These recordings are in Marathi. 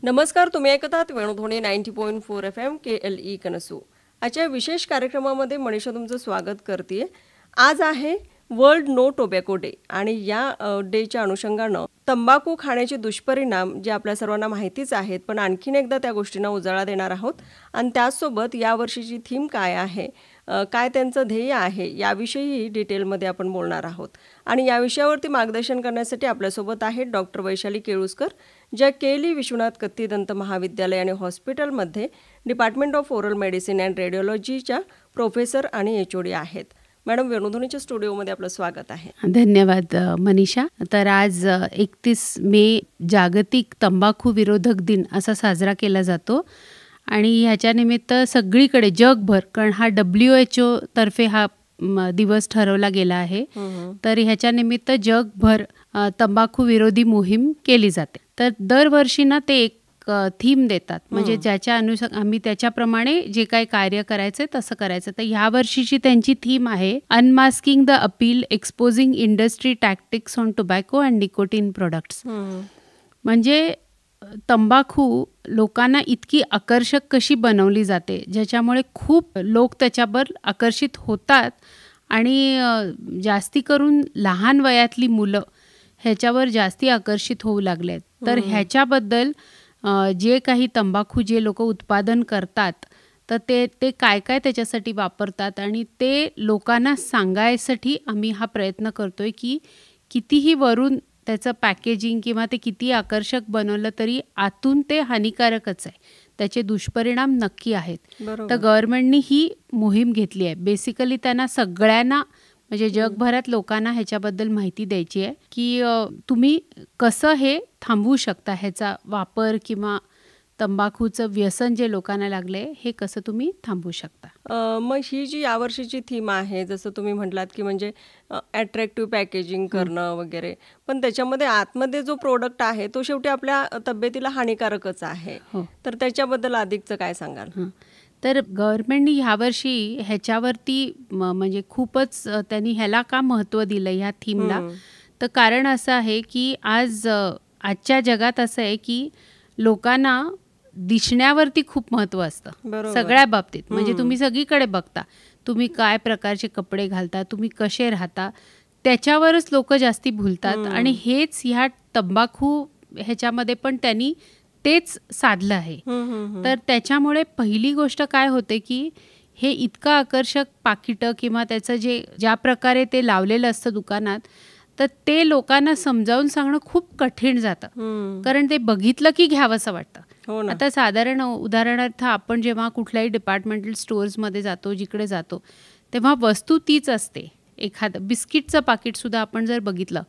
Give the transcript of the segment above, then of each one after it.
नमस्कार, तुम्ही ऐकत आहात वेणुध्वनी 90.4 FM KLE कनसू. आजच्या विशेष कार्यक्रमामध्ये मनीषा तुमचं स्वागत करते. आज आहे वर्ल्ड नो टोबॅको डे आणि या डेच्या अनुषंगानं तंबाखू खाण्याचे दुष्परिणाम जे आपल्या सर्वांना माहितीच आहेत, पण आणखीन एकदा त्या गोष्टींना उजाळा देणार आहोत. आणि त्याचसोबत यावर्षीची थीम काय आहे, काय त्यांचं ध्येय आहे, याविषयी डिटेलमध्ये आपण बोलणार आहोत. आणि या विषयावरती मार्गदर्शन करण्यासाठी आपल्यासोबत आहेत डॉक्टर वैशाली केळुसकर, ज्या केली विश्वनाथ कत्ती दंत महाविद्यालय आणि हॉस्पिटलमध्ये department of oral medicine and रेडिओलॉजीच्या प्रोफेसर आणि HOD आहेत. मॅडम, वेणुध्वनीच्या स्टुडिओमध्ये आपलं स्वागत आहे. धन्यवाद मनीषा. तर आज 31 मे जागतिक तंबाखू विरोधक दिन असा साजरा केला जातो आणि ह्याच्या निमित्त सगळीकडे जगभर, कारण हा WHO तर्फे हा दिवस ठरवला गेला आहे, तर ह्याच्या निमित्त जगभर तंबाखू विरोधी मोहीम केली जाते. तर दरवर्षी ना ते एक थीम देतात, म्हणजे ज्याच्या आम्ही त्याच्याप्रमाणे जे काही कार्य करायचं तसं करायचं. तर ह्या वर्षीची त्यांची थीम आहे unmasking the appeal exposing industry tactics on tobacco and nicotine products. म्हणजे तंबाखू लोकांना इतकी आकर्षक कशी बनवली जाते, ज्याच्यामुळे खूप लोक त्याच्यावर आकर्षित होतात आणि जास्ती करून लहान वयातली मुलं ह्याच्यावर जास्ती आकर्षित होऊ लागलेत. तर ह्याच्याबद्दल जे काही तंबाखू जे लोक उत्पादन करतात, तर ते काय काय त्याच्यासाठी वापरतात आणि ते लोकांना सांगायसाठी आम्ही हा प्रयत्न करतोय की कितीही वरून त्याचं पॅकेजिंग किंवा ते किती आकर्षक बनवलं तरी आतून ते हानिकारकच आहे, त्याचे दुष्परिणाम नक्की आहेत. तर गव्हर्नमेंटनी ही मोहीम घेतली आहे. बेसिकली त्यांना सगळ्यांना, म्हणजे जगभरात लोकांना ह्याच्याबद्दल माहिती द्यायची आहे की तुम्ही कसं हे थांबवू शकता, ह्याचा वापर किंवा तंबाखूचं व्यसन जे लोकांना लागले हे कसं तुम्ही थांबवू शकता. मग ही जी यावर्षीची थीम आहे, जसं तुम्ही म्हटलात की म्हणजे अट्रॅक्टिव्ह पॅकेजिंग करणं वगैरे, पण त्याच्यामध्ये आतमध्ये जो प्रोडक्ट आहे तो शेवटी आपल्या तब्येतीला हानिकारकच आहे. तर त्याच्याबद्दल अधिकचं काय सांगाल? तर गव्हर्नमेंटनी ह्यावर्षी ह्याच्यावरती म्हणजे खूपच त्यांनी ह्याला का महत्त्व दिलं ह्या थीमला, तर कारण असं आहे की आजच्या जगात असं आहे की लोकांना दिसण्यावरती खूप महत्त्व असतं सगळ्या बाबतीत. म्हणजे तुम्ही सगळीकडे बघता, तुम्ही काय प्रकारचे कपडे घालता, तुम्ही कसे राहता, त्याच्यावरच लोक जास्ती भुलतात. आणि हेच ह्या तंबाखू ह्याच्यामध्ये पण त्यांनी तेच साधलं आहे. तर त्याच्यामुळे पहिली गोष्ट काय होते की हे इतकं आकर्षक पाकिटं किंवा त्याचं ज्या प्रकारे ते लावलेलं असतं दुकानात, तर ते लोकांना समजावून सांगणं खूप कठीण जातं, कारण ते बघितलं की घ्यावंसं वाटतं. आता साधारण उदाहरणार्थ आपण जेव्हा कुठल्याही डिपार्टमेंटल स्टोअर्समध्ये जातो, जिकडे जातो, तेव्हा वस्तू तीच असते. एखादं बिस्किटचं पाकिटसुद्धा आपण जर बघितलं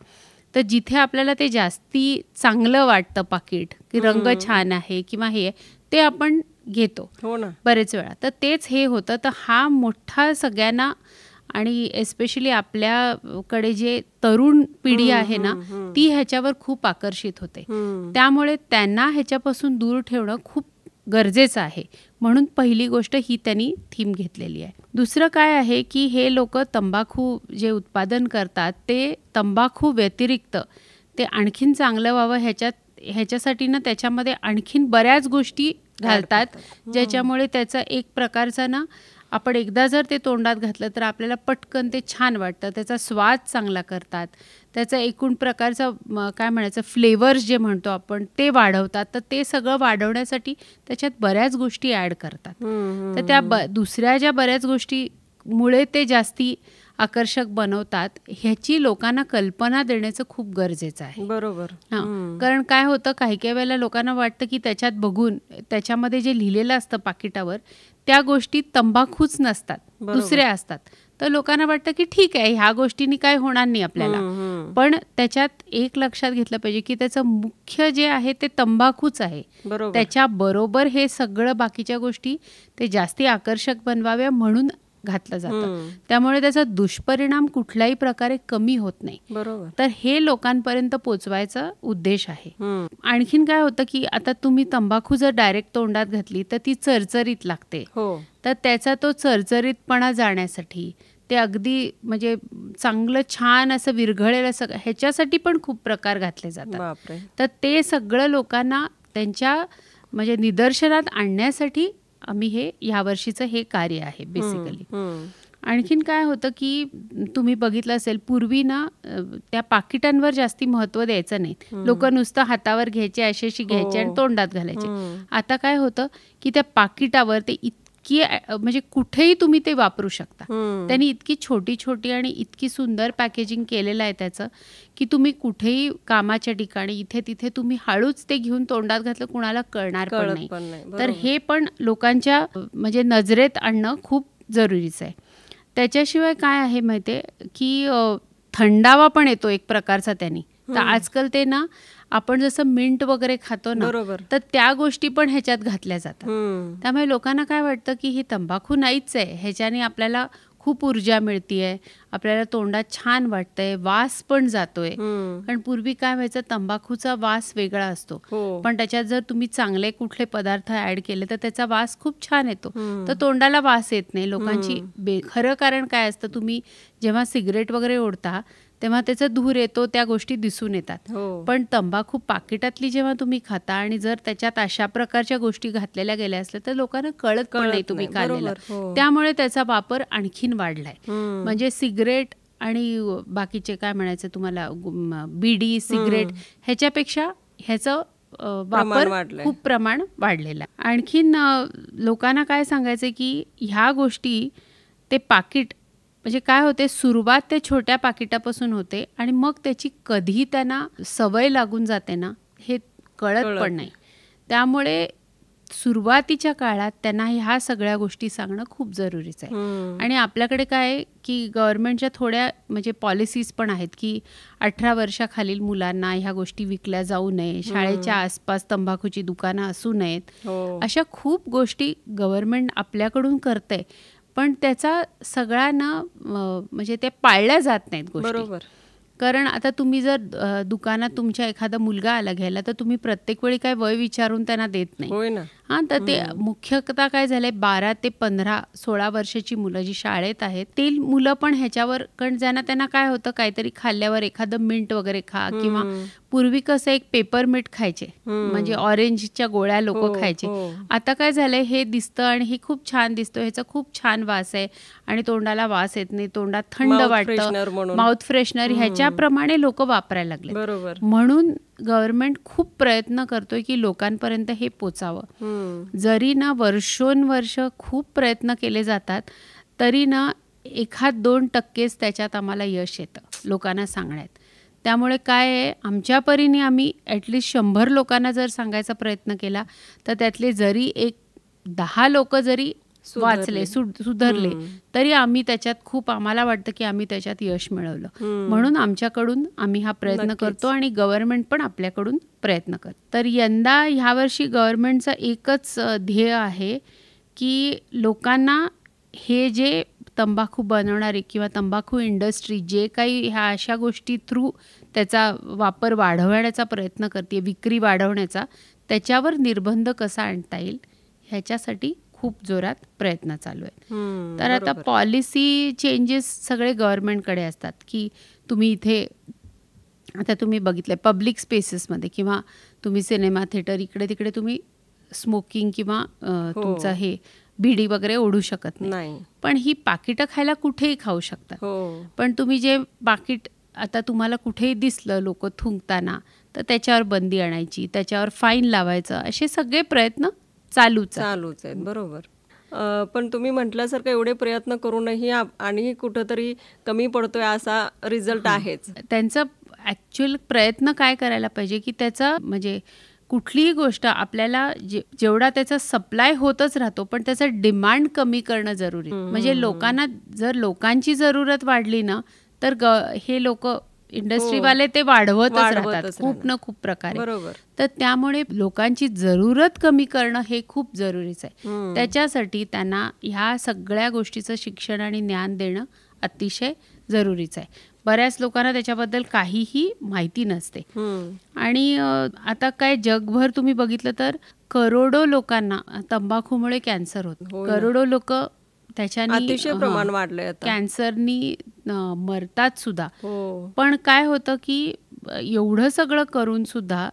तर जिथे आपल्याला ते जास्ती चांगलं वाटतं पाकिट, की रंग छान आहे किंवा हे, ते आपण घेतो बरेच वेळा. तर तेच हे होतं. तर हा मोठा सगळ्यांना, आणि एस्पेशली आपल्याकडे जे तरुण पिढी आहे ना, ती ह्याच्यावर खूप आकर्षित होते. त्यामुळे त्यांना ह्याच्यापासून दूर ठेवणं खूप गरजेचं आहे. म्हणून पहिली गोष्ट ही त्यांनी थीम घेतलेली आहे. दुसरं काय आहे की हे लोक तंबाखू जे उत्पादन करतात ते तंबाखू व्यतिरिक्त ते आणखीन चांगलं व्हावं ह्याच्यासाठी ना त्याच्यामध्ये आणखीन बऱ्याच गोष्टी घालतात, ज्याच्यामुळे त्याचा एक प्रकारचा ना, आपण एकदा जर ते तोंडात घातलं तर आपल्याला पटकन ते छान वाटतं, त्याचा स्वाद चांगला करतात, त्याचा एकूण प्रकारचा काय म्हणायचं फ्लेवर्स जे म्हणतो आपण ते वाढवतात. तर ते सगळं वाढवण्यासाठी त्याच्यात बऱ्याच गोष्टी ॲड करतात. तर त्या दुसऱ्या ज्या बऱ्याच गोष्टीमुळे ते जास्ती आकर्षक बनवतात, ह्याची लोकांना कल्पना देण्याचं खूप गरजेचं आहे. बरोबर. कारण काय होतं, काही काही वेळेला लोकांना वाटतं की त्याच्यात बघून त्याच्यामध्ये जे लिहिलेलं असतं पाकिटावर त्या गोष्टी तंबाखूच नसतात, दुसऱ्या असतात. तर लोकांना वाटतं की ठीक आहे, ह्या गोष्टींनी काय होणार नाही आपल्याला. पण त्याच्यात एक लक्षात घेतलं पाहिजे की त्याचं मुख्य जे आहे ते तंबाखूच आहे. त्याच्याबरोबर हे सगळं बाकीच्या गोष्टी ते जास्ती आकर्षक बनवाव्या म्हणून घातलं जातं. त्यामुळे त्याचा दुष्परिणाम कुठल्याही प्रकारे कमी होत नाही. तर हे लोकांपर्यंत पोचवायचा उद्देश आहे. आणखीन काय होतं की आता तुम्ही तंबाखू जर डायरेक्ट तोंडात घातली तर ती चरचरीत लागते. तर त्याचा तो चरचरीतपणा जाण्यासाठी ते अगदी म्हणजे चांगलं छान असं विरघळेल असं ह्याच्यासाठी पण खूप प्रकार घातले जातात. तर ते सगळं लोकांना त्यांच्या म्हणजे निदर्शनात आणण्यासाठी आम्ही हे यावर्षीचं हे कार्य आहे बेसिकली. आणखीन काय होतं की तुम्ही बघितलं असेल पूर्वी ना त्या पाकिटांवर जास्ती महत्त्व द्यायचं नाही. लोक नुसतं हातावर घ्यायचे, अशी घ्यायचे आणि तोंडात घालायचे. आता काय होतं की त्या पाकिटावर ते इतकी म्हणजे कुठेही तुम्ही ते वापरू शकता. त्यांनी इतकी छोटी छोटी आणि इतकी सुंदर पॅकेजिंग केलेलं आहे त्याचं की तुम्ही कुठेही कामाच्या ठिकाणी इथे तिथे तुम्ही हळूच ते घेऊन तोंडात घातलं कुणाला कळणार पण नाही. तर हे पण लोकांच्या म्हणजे नजरेत आणणं खूप जरुरीचं आहे. त्याच्याशिवाय काय आहे माहिती आहे की थंडावा पण येतो एक प्रकारचा त्यांनी. तर आजकाल ते ना आपण जसं मिंट वगैरे खातो ना तर त्या गोष्टी पण ह्याच्यात घातल्या जातात. त्यामुळे लोकांना काय वाटतं की ही तंबाखू नाहीच आहे, ह्याच्याने आपल्याला खूप ऊर्जा मिळतीये, आपल्याला तोंडात छान वाटतंय, वास पण जातोय. कारण पूर्वी काय व्हायचं, तंबाखूचा वास वेगळा असतो पण त्याच्यात जर तुम्ही चांगले कुठले पदार्थ ऍड केले तर त्याचा वास खूप छान येतो. तर तोंडाला वास येत नाही लोकांची. खरं कारण काय असतं, तुम्ही जेव्हा सिगरेट वगैरे ओढता तेव्हा त्याचा धूर येतो, त्या गोष्टी दिसून येतात. पण तंबाखू पाकिटातली जेव्हा तुम्ही खाता आणि जर त्याच्यात अशा प्रकारच्या गोष्टी घातलेल्या गेल्या असल्या तर लोकांना कळत पण नाही तुम्ही खाल्लेलं. त्यामुळे त्याचा वापर आणखीन वाढलाय. म्हणजे सिगरेट आणि बाकीचे काय म्हणायचं तुम्हाला, बिडी सिगरेट ह्याच्यापेक्षा ह्याचं वापर खूप प्रमाण वाढलेला. आणखीन लोकांना काय सांगायचं की ह्या गोष्टी ते पाकिट म्हणजे काय होते, सुरुवात ते छोट्या पाकिटापासून होते आणि मग त्याची कधी त्यांना सवय लागून जाते ना हे कळत पण नाही. त्यामुळे सुरुवातीच्या काळात त्यांना ह्या सगळ्या गोष्टी सांगणं खूप जरुरीचं आहे. आणि आपल्याकडे काय आहे की गव्हर्नमेंटच्या थोड्या म्हणजे पॉलिसीज पण आहेत की 18 वर्षाखालील मुलांना ह्या गोष्टी विकल्या जाऊ नये, शाळेच्या आसपास तंबाखूची दुकानं असू नयेत. अशा खूप गोष्टी गव्हर्नमेंट आपल्याकडून करते पण त्याचा सगळ्यांना म्हणजे ते पाळल्या जात नाहीत गोष्टी. कारण आता तुम्ही जर दुकानात तुमच्या एखादा मुलगा आला घ्यायला तर तुम्ही प्रत्येक वेळी काय वय विचारून त्यांना देत नाही. हां, तर ते मुख्यतः काय झालंय 12 ते 15, 16 वर्षाची मुलं जी शाळेत आहेत ते मुलं पण ह्याच्यावर, कारण त्यांना काय होतं, काहीतरी खाल्ल्यावर एखादं मिंट वगैरे खा किंवा पूर्वी कसं एक पेपर मिंट खायचे म्हणजे ऑरेंजच्या गोळ्या लोक खायचे. आता काय झालंय, हे दिसतं आणि हे खूप छान दिसतं, ह्याचा खूप छान वास आहे आणि तोंडाला वास येत नाही, तोंडात थंड वाटतं, माउथ फ्रेशनर ह्याच्याप्रमाणे लोक वापरायला लागले. म्हणून गव्हर्नमेंट खूप प्रयत्न करतोय की लोकांपर्यंत हे पोचावं. जरी ना वर्षोनवर्ष खूप प्रयत्न केले जातात तरी ना 1-2% त्याच्यात आम्हाला यश येतं लोकांना सांगण्यात. त्यामुळे काय आहे, आमच्या परीने आम्ही ॲटलिस्ट 100 लोकांना जर सांगायचा प्रयत्न केला तर त्यातले जरी 10 लोक जरी वाचले, सुधारले तरी आम्ही त्याच्यात खूप, आम्हाला वाटतं की आम्ही त्याच्यात यश मिळवलं. म्हणून आमच्याकडून आम्ही हा प्रयत्न करतो आणि गव्हर्नमेंट पण आपल्याकडून प्रयत्न करतो. तर यंदा ह्यावर्षी गव्हर्नमेंटचा एकच ध्येय आहे की लोकांना हे जे तंबाखू बनवणारे किंवा तंबाखू इंडस्ट्री जे काही ह्या अशा गोष्टी थ्रू त्याचा वापर वाढवण्याचा प्रयत्न करते, विक्री वाढवण्याचा, त्याच्यावर निर्बंध कसा आणता येईल ह्याच्यासाठी खूप जोरात प्रयत्न चालू आहेत. तर आता पॉलिसी चेंजेस सगळे गव्हर्नमेंटकडे असतात की तुम्ही इथे, आता तुम्ही बघितलं पब्लिक स्पेसेसमध्ये किंवा तुम्ही सिनेमा थिएटर इकडे तिकडे तुम्ही स्मोकिंग किंवा तुमचं हे बिडी वगैरे ओढू शकत नाही. पण ही पाकिटं खायला कुठेही खाऊ शकतात. पण तुम्ही जे पाकिट आता तुम्हाला कुठेही दिसलं लोक थुंकताना तर त्याच्यावर बंदी आणायची, त्याच्यावर फाईन लावायचं, असे सगळे प्रयत्न चालूच आहेत. बरोबर. पण तुम्ही म्हटल्यासारखं एवढे प्रयत्न करूनही आणि कुठंतरी कमी पडतोय असा रिझल्ट आहेच. त्यांचा ॲक्च्युअल प्रयत्न काय करायला पाहिजे की त्याचा म्हणजे कुठलीही गोष्ट आपल्याला जेवढा त्याचा सप्लाय होतच राहतो पण त्याचा डिमांड कमी करणं जरुरी. म्हणजे लोकांना जर लोकांची जरूरत वाढली ना तर हे लोक इंडस्ट्रीवाले ते वाढवतच राहतात खूप ना खूप प्रकारे. तर त्यामुळे लोकांची जरूरत कमी करणं हे खूप जरुरीचं आहे. त्याच्यासाठी त्यांना ह्या सगळ्या गोष्टीचं शिक्षण आणि ज्ञान देणं अतिशय जरुरीचं आहे. बऱ्याच लोकांना त्याच्याबद्दल काहीही माहिती नसते. आणि आता काय जगभर तुम्ही बघितलं तर करोडो लोकांना तंबाखूमुळे कॅन्सर होतो. करोडो लोक त्याच्यानी अतिशय प्रमाण वाढलंय, कॅन्सरनी मरतात सुद्धा. पण काय होतं की एवढं सगळं करून सुद्धा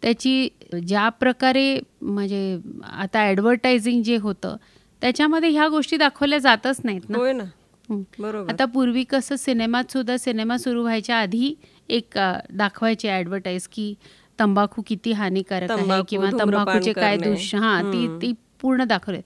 त्याची ज्या प्रकारे म्हणजे आता ॲडव्हर्टायझिंग जे होतं त्याच्यामध्ये ह्या गोष्टी दाखवल्या जातच नाहीत ना. होय ना, हं. बरोबर. आता पूर्वी कसं सिनेमात सुद्धा सिनेमा सुरू व्हायच्या आधी एक दाखवायचे ॲडव्हर्टाईज की तंबाखू किती हानिकारक आहे तंबाखू, किंवा धूम्रपान तंबाखूचे काय करणे. ती पूर्ण दाखवले.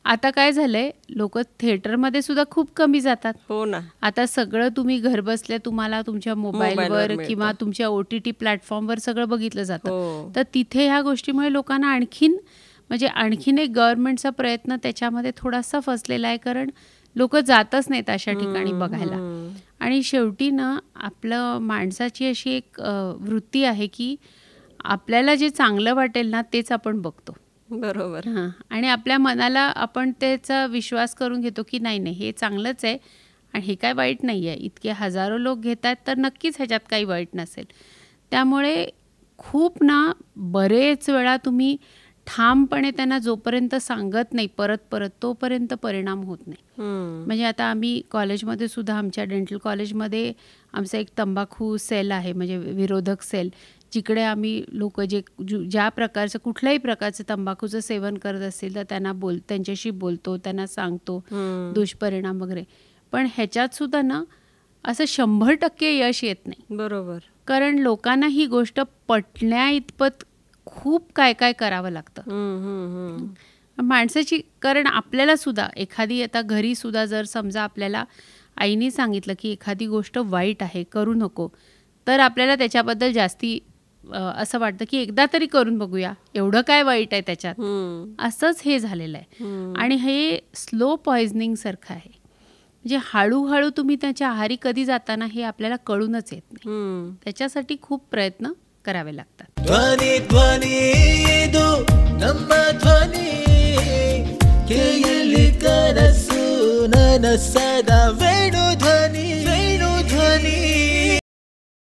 आता काय झालंय, लोक थिएटरमध्ये सुद्धा खूप कमी जातात. हो ना, आता सगळं तुम्ही घर बसल्या तुम्हाला तुमच्या मोबाईलवर मिळतं. किंवा तुमच्या OTT प्लॅटफॉर्मवर सगळं बघितलं जातं. हो. तर तिथे ह्या गोष्टीमुळे लोकांना आणखीन एक गव्हर्नमेंटचा प्रयत्न त्याच्यामध्ये थोडासा फसलेला आहे, कारण लोक जातच नाहीत अशा ठिकाणी बघायला. आणि शेवटी ना आपलं माणसाची अशी एक वृत्ती आहे की आपल्याला जे चांगलं वाटेल ना तेच आपण बघतो. बरोबर. हां, आणि आपल्या मनाला आपण त्याचा विश्वास करून घेतो की नाही नाही हे चांगलंच आहे आणि हे काय वाईट नाही आहे. इतके हजारो लोक घेत आहेत तर नक्कीच ह्याच्यात काही वाईट नसेल. त्यामुळे खूप ना बरेच वेळा तुम्ही ठामपणे त्यांना जोपर्यंत सांगत नाही परत तोपर्यंत परिणाम होत नाही. म्हणजे आता आम्ही कॉलेजमध्ये सुद्धा आमच्या डेंटल कॉलेजमध्ये आमचा एक तंबाखू सेल आहे, म्हणजे विरोधक सेल, जिकडे आम्ही लोक ज्या प्रकारचं कुठल्याही प्रकारचं तंबाखूचं सेवन करत असतील तर त्यांच्याशी बोलतो, त्यांना सांगतो दुष्परिणाम वगैरे. पण ह्याच्यात सुद्धा ना असं 100% यश येत नाही. बरोबर. कारण लोकांना ही गोष्ट पटण्या इतपत खूप काय काय करावं लागतं माणसाची. कारण आपल्याला सुद्धा एखादी आता घरी सुद्धा जर समजा आपल्याला आईने सांगितलं की एखादी गोष्ट वाईट आहे करू नको, तर आपल्याला त्याच्याबद्दल जास्ती असं वाटतं की एकदा तरी करून बघूया, एवढं काय वाईट आहे त्याच्यात. असंच हे झालेलं आहे. आणि हे स्लो पॉइझनिंग सारखं आहे, म्हणजे हळूहळू तुम्ही त्याच्या आहारी कधी जाताना हे आपल्याला कळूनच येत नाही. त्याच्यासाठी खूप प्रयत्न करावे लागतात. ಧ್ವನಿ ಧ್ವನಿ ಇದು ನಮ್ಮ ಧ್ವನಿ ಕೇಳಿ ಕನಸು ನನಸದ ವೇಣು ಧ್ವನಿ.